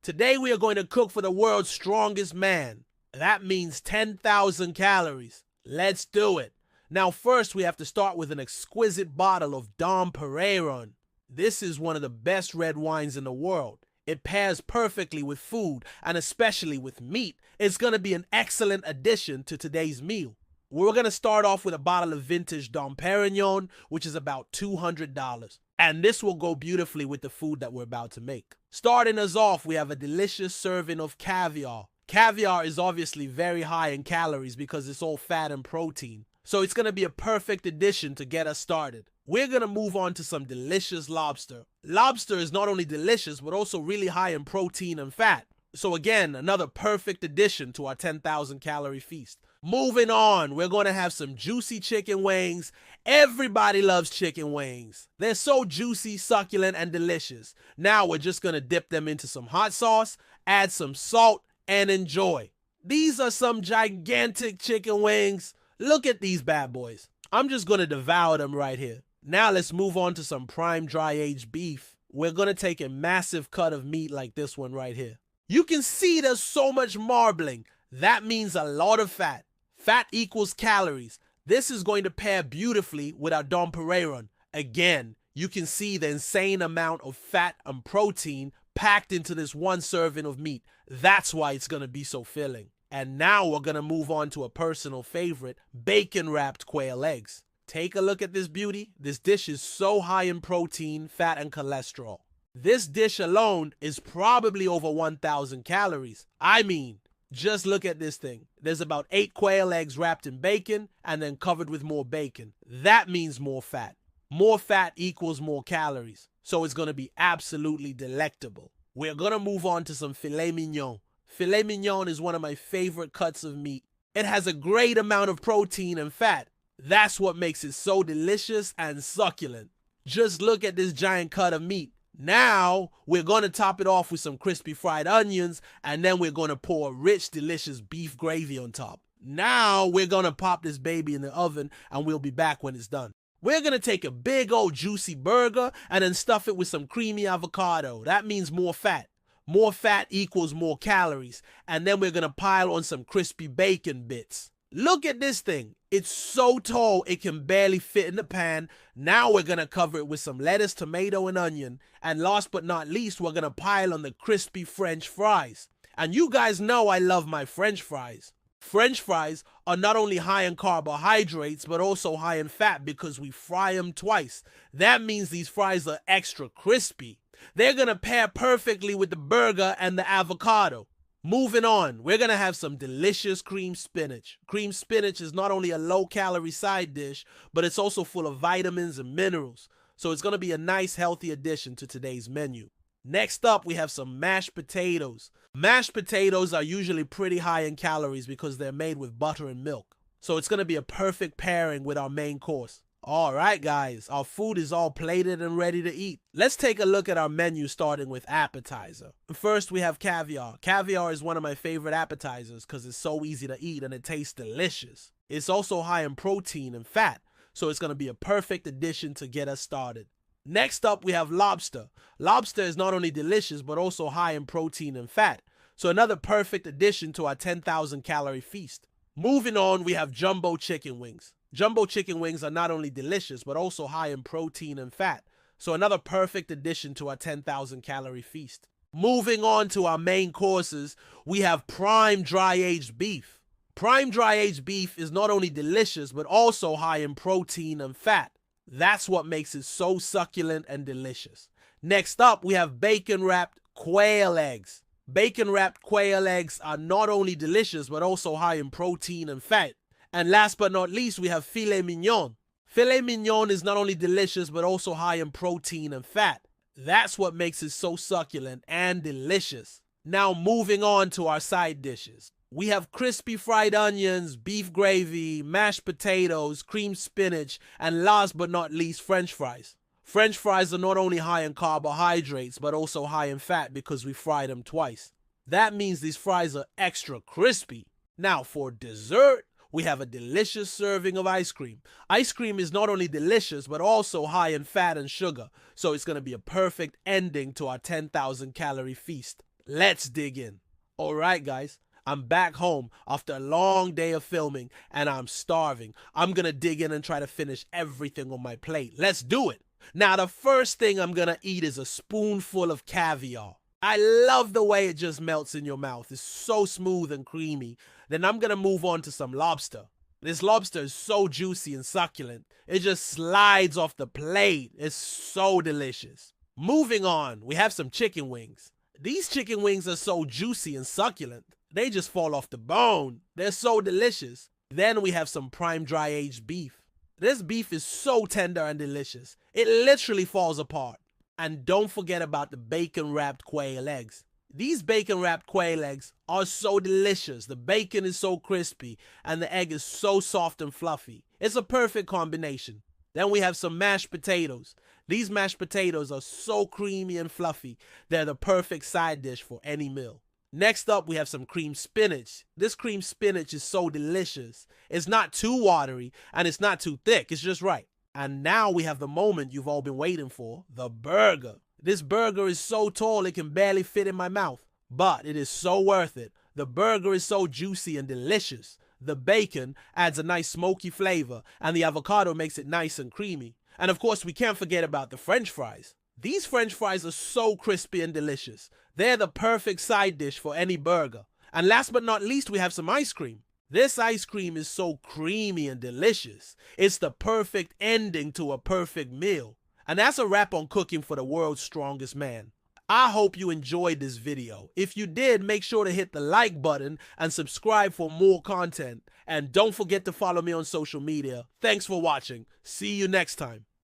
Today we are going to cook for the world's strongest man. That means 10,000 calories. Let's do it. Now first we have to start with an exquisite bottle of Dom Perignon. This is one of the best red wines in the world. It pairs perfectly with food and especially with meat. It's going to be an excellent addition to today's meal. We're going to start off with a bottle of vintage Dom Perignon, which is about $200. And this will go beautifully with the food that we're about to make. Starting us off, we have a delicious serving of caviar. Caviar is obviously very high in calories because it's all fat and protein. So it's going to be a perfect addition to get us started. We're going to move on to some delicious lobster. Lobster is not only delicious, but also really high in protein and fat. So again, another perfect addition to our 10,000 calorie feast. Moving on, we're going to have some juicy chicken wings. Everybody loves chicken wings. They're so juicy, succulent, and delicious. Now we're just going to dip them into some hot sauce, add some salt, and enjoy. These are some gigantic chicken wings. Look at these bad boys. I'm just going to devour them right here. Now let's move on to some prime dry-aged beef. We're going to take a massive cut of meat like this one right here. You can see there's so much marbling. That means a lot of fat. Fat equals calories. This is going to pair beautifully with our Dom Perignon. Again, you can see the insane amount of fat and protein packed into this one serving of meat. That's why it's going to be so filling. And now we're going to move on to a personal favorite, bacon-wrapped quail eggs. Take a look at this beauty. This dish is so high in protein, fat, and cholesterol. This dish alone is probably over 1,000 calories. I mean, just look at this thing. There's about 8 quail eggs wrapped in bacon and then covered with more bacon. That means more fat. More fat equals more calories. So it's going to be absolutely delectable. We're going to move on to some filet mignon. Filet mignon is one of my favorite cuts of meat. It has a great amount of protein and fat. That's what makes it so delicious and succulent. Just look at this giant cut of meat. Now, we're going to top it off with some crispy fried onions, and then we're going to pour a rich, delicious beef gravy on top. Now, we're going to pop this baby in the oven, and we'll be back when it's done. We're going to take a big old juicy burger and then stuff it with some creamy avocado. That means more fat. More fat equals more calories. And then we're going to pile on some crispy bacon bits. Look at this thing. It's so tall it can barely fit in the pan. Now we're going to cover it with some lettuce, tomato, and onion. And last but not least, we're going to pile on the crispy French fries. And you guys know I love my French fries. French fries are not only high in carbohydrates, but also high in fat because we fry them twice. That means these fries are extra crispy. They're going to pair perfectly with the burger and the avocado. Moving on, we're going to have some delicious cream spinach. Cream spinach is not only a low-calorie side dish, but it's also full of vitamins and minerals. So it's going to be a nice, healthy addition to today's menu. Next up, we have some mashed potatoes. Mashed potatoes are usually pretty high in calories because they're made with butter and milk. So it's going to be a perfect pairing with our main course. All right, guys, our food is all plated and ready to eat. Let's take a look at our menu starting with appetizer. First, we have caviar. Caviar is one of my favorite appetizers because it's so easy to eat and it tastes delicious. It's also high in protein and fat, so it's going to be a perfect addition to get us started. Next up, we have lobster. Lobster is not only delicious, but also high in protein and fat, so another perfect addition to our 10,000 calorie feast. Moving on, we have jumbo chicken wings. Jumbo chicken wings are not only delicious, but also high in protein and fat. So another perfect addition to our 10,000 calorie feast. Moving on to our main courses, we have prime dry-aged beef. Prime dry-aged beef is not only delicious, but also high in protein and fat. That's what makes it so succulent and delicious. Next up, we have bacon-wrapped quail eggs. Bacon-wrapped quail eggs are not only delicious, but also high in protein and fat. And last but not least, we have filet mignon. Filet mignon is not only delicious, but also high in protein and fat. That's what makes it so succulent and delicious. Now moving on to our side dishes. We have crispy fried onions, beef gravy, mashed potatoes, cream spinach, and last but not least, French fries. French fries are not only high in carbohydrates, but also high in fat because we fry them twice. That means these fries are extra crispy. Now for dessert, we have a delicious serving of ice cream. Ice cream is not only delicious, but also high in fat and sugar. So it's going to be a perfect ending to our 10,000 calorie feast. Let's dig in. Alright guys, I'm back home after a long day of filming and I'm starving. I'm gonna dig in and try to finish everything on my plate. Let's do it. Now the first thing I'm gonna eat is a spoonful of caviar. I love the way it just melts in your mouth. It's so smooth and creamy. Then I'm gonna move on to some lobster. This lobster is so juicy and succulent. It just slides off the plate. It's so delicious. Moving on, we have some chicken wings. These chicken wings are so juicy and succulent. They just fall off the bone. They're so delicious. Then we have some prime dry aged beef. This beef is so tender and delicious. It literally falls apart. And don't forget about the bacon wrapped quail eggs. These bacon wrapped quail eggs are so delicious. The bacon is so crispy and the egg is so soft and fluffy. It's a perfect combination. Then we have some mashed potatoes. These mashed potatoes are so creamy and fluffy. They're the perfect side dish for any meal. Next up, we have some cream spinach. This cream spinach is so delicious. It's not too watery and it's not too thick. It's just right. And now we have the moment you've all been waiting for, the burger. This burger is so tall it can barely fit in my mouth, but it is so worth it. The burger is so juicy and delicious. The bacon adds a nice smoky flavor and the avocado makes it nice and creamy. And of course, we can't forget about the French fries. These French fries are so crispy and delicious. They're the perfect side dish for any burger. And last but not least, we have some ice cream. This ice cream is so creamy and delicious. It's the perfect ending to a perfect meal. And that's a wrap on cooking for the world's strongest man. I hope you enjoyed this video. If you did, make sure to hit the like button and subscribe for more content. And don't forget to follow me on social media. Thanks for watching. See you next time.